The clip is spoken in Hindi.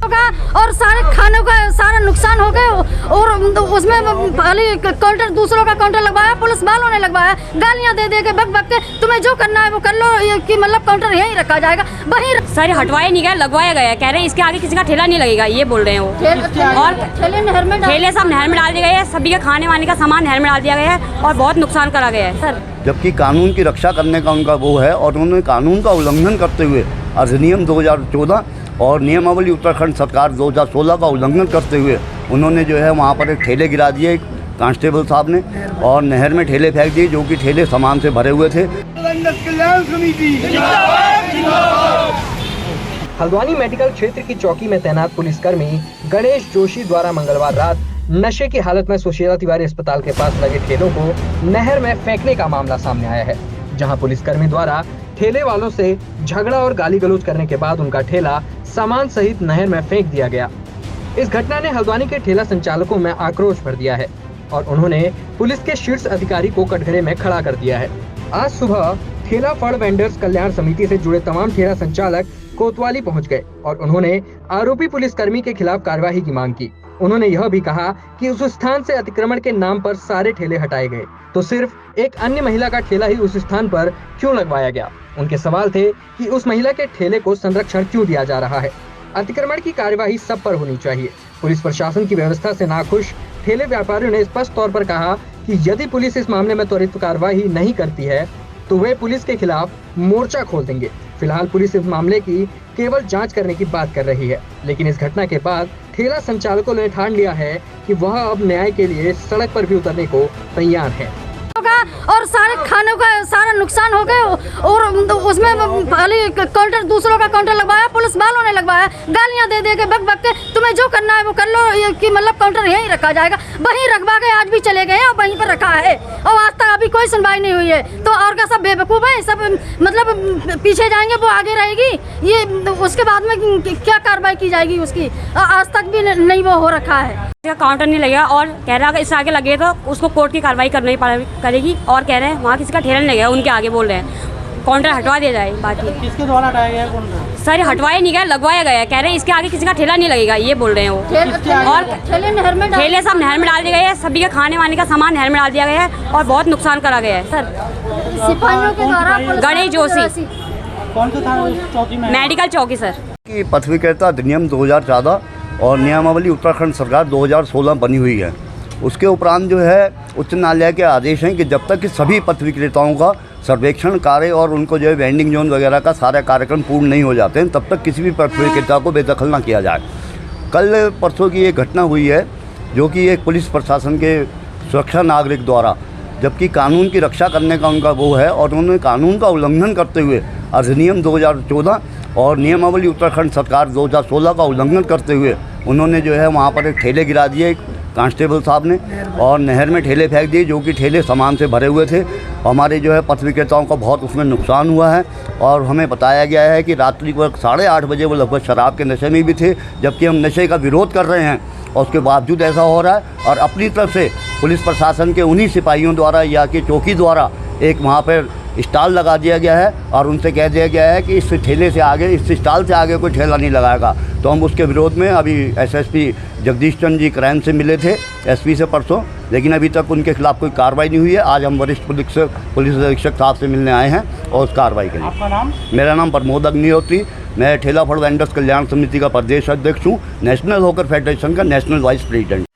और सारे खानों का सारा नुकसान हो गया और उसमें काउंटर दूसरों का काउंटर लगवाया, पुलिस वालों ने लगवाया, गालियां दे दे के बक बक के तुम्हें जो करना है वो कर लो, कि मतलब काउंटर यहीं रखा जाएगा वहीं सारे हटवाया नहीं गया, लगवाया गया। कह रहे हैं इसके आगे किसी का ठेला नहीं लगेगा, ये बोल रहे हैं वो। और ठेले सब नहर में डाल दिए गए हैं, सभी के खाने वाने का सामान नहर में डाल दिया गया है और बहुत नुकसान करा गया है सर। जबकि कानून की रक्षा करने का उनका वो है और उन्होंने कानून का उल्लंघन करते हुए अधिनियम 2014 और नियमावली उत्तराखंड सरकार 2016 का उल्लंघन करते हुए उन्होंने जो है वहाँ पर एक ठेले गिरा दिए कांस्टेबल साहब ने और नहर में ठेले फेंक दिए जो कि ठेले सामान से भरे हुए थे। हल्द्वानी मेडिकल क्षेत्र की चौकी में तैनात पुलिसकर्मी गणेश जोशी द्वारा मंगलवार रात नशे की हालत में सुशीला तिवारी अस्पताल के पास लगे ठेलों को नहर में फेंकने का मामला सामने आया है, जहां पुलिसकर्मी द्वारा ठेले वालों से झगड़ा और गाली गलौज करने के बाद उनका ठेला सामान सहित नहर में फेंक दिया गया। इस घटना ने हल्द्वानी के ठेला संचालकों में आक्रोश भर दिया है और उन्होंने पुलिस के शीर्ष अधिकारी को कटघरे में खड़ा कर दिया है। आज सुबह ठेला फड़ वेंडर्स कल्याण समिति से जुड़े तमाम ठेला संचालक कोतवाली पहुंच गए और उन्होंने आरोपी पुलिसकर्मी के खिलाफ कार्रवाई की मांग की। उन्होंने यह भी कहा कि उस स्थान से अतिक्रमण के नाम पर सारे ठेले हटाए गए, तो सिर्फ एक अन्य महिला का ठेला ही उस स्थान पर क्यों लगवाया गया। उनके सवाल थे कि उस महिला के ठेले को संरक्षण क्यों दिया जा रहा है। अतिक्रमण की कार्यवाही सब पर होनी चाहिए। पुलिस प्रशासन की व्यवस्था से नाखुश ठेले व्यापारियों ने स्पष्ट तौर पर कहा कि यदि पुलिस इस मामले में त्वरित कार्रवाई नहीं करती है तो वे पुलिस के खिलाफ मोर्चा खोल देंगे। फिलहाल पुलिस इस मामले की केवल जांच करने की बात कर रही है, लेकिन इस घटना के बाद ठेला संचालकों ने ठान लिया है कि वह अब न्याय के लिए सड़क पर भी उतरने को तैयार है। और सारे खानों का सारा नुकसान हो गया और उसमें काउंटर दूसरों का काउंटर लगवाया, पुलिस वालों ने लगवाया, गालियां दे दे के बक बक के तुम्हें जो करना है वो कर लो, कि मतलब काउंटर यहीं रखा जाएगा वहीं रखवा के आज भी चले गए और वहीं पर रखा है और आज तक अभी कोई सुनवाई नहीं हुई है। तो और का सब बेवकूफ़ है, सब मतलब पीछे जाएंगे वो आगे रहेगी, ये उसके बाद में क्या कार्रवाई की जाएगी उसकी, आज तक भी नहीं वो हो रखा है। काउंटर नहीं लगेगा और कह रहा है इससे आगे लगे तो उसको कोर्ट की कार्रवाई करनी करेगी और कह रहे हैं वहाँ किसी का ठेला नहीं लगेगा, उनके आगे बोल रहे हैं काउंटर हटवा दिया जाए। बाकी किसके द्वारा हटाया गया काउंटर? सर हटवाया नहीं गया, लगवाया गया। कह रहे हैं इसके आगे किसी का ठेला नहीं लगेगा, ये बोल रहे हैं वो। और ठेले सब नहर में डाल दिए गए हैं, सभी के खाने वाने का सामान नहर में डाल दिया गया है और बहुत नुकसान करा गया है सर। सिपाहियों के द्वारा गणेश जोशी कौन सा थाना चौकी में? मेडिकल चौकी सर। कि पथ विक्रेता अधिनियम 2014 और नियमावली उत्तराखंड सरकार 2016 बनी हुई है, उसके उपरांत जो है उच्च न्यायालय के आदेश हैं कि जब तक कि सभी पथ विक्रेताओं का सर्वेक्षण कार्य और उनको जो है वेंडिंग जोन वगैरह का सारा कार्यक्रम पूर्ण नहीं हो जाते हैं, तब तक किसी भी पथ विक्रेता को बेदखल ना किया जाए। कल परसों की एक घटना हुई है जो कि एक पुलिस प्रशासन के सुरक्षा नागरिक द्वारा, जबकि कानून की रक्षा करने का उनका वो है और उन्होंने कानून का उल्लंघन करते हुए अधिनियम 2014 और नियमावली उत्तराखंड सरकार 2016 का उल्लंघन करते हुए उन्होंने जो है वहाँ पर एक ठेले गिरा दिए कांस्टेबल साहब ने और नहर में ठेले फेंक दिए जो कि ठेले सामान से भरे हुए थे। हमारे जो है पथ विक्रेताओं का बहुत उसमें नुकसान हुआ है और हमें बताया गया है कि रात्रि को 8:30 बजे वो लगभग शराब के नशे में भी थे, जबकि हम नशे का विरोध कर रहे हैं और उसके बावजूद ऐसा हो रहा है। और अपनी तरफ से पुलिस प्रशासन के उन्हीं सिपाहियों द्वारा या कि चौकी द्वारा एक वहाँ पर स्टॉल लगा दिया गया है और उनसे कह दिया गया है कि इस ठेले से आगे, इस स्टॉल से आगे कोई ठेला नहीं लगाएगा। तो हम उसके विरोध में अभी एसएसपी जगदीश चंद्र जी क्राइम से मिले थे एसपी से परसों, लेकिन अभी तक उनके खिलाफ कोई कार्रवाई नहीं हुई है। आज हम वरिष्ठ पुलिस अधीक्षक साहब से मिलने आए हैं और उस कार्रवाई के लिए। आपका नाम? मेरा नाम प्रमोद अग्निहोत्री, मैं ठेला फड़ वेंडर्स कल्याण समिति का प्रदेश अध्यक्ष हूँ, नेशनल हॉकर फेडरेशन का नेशनल वाइस प्रेसिडेंट।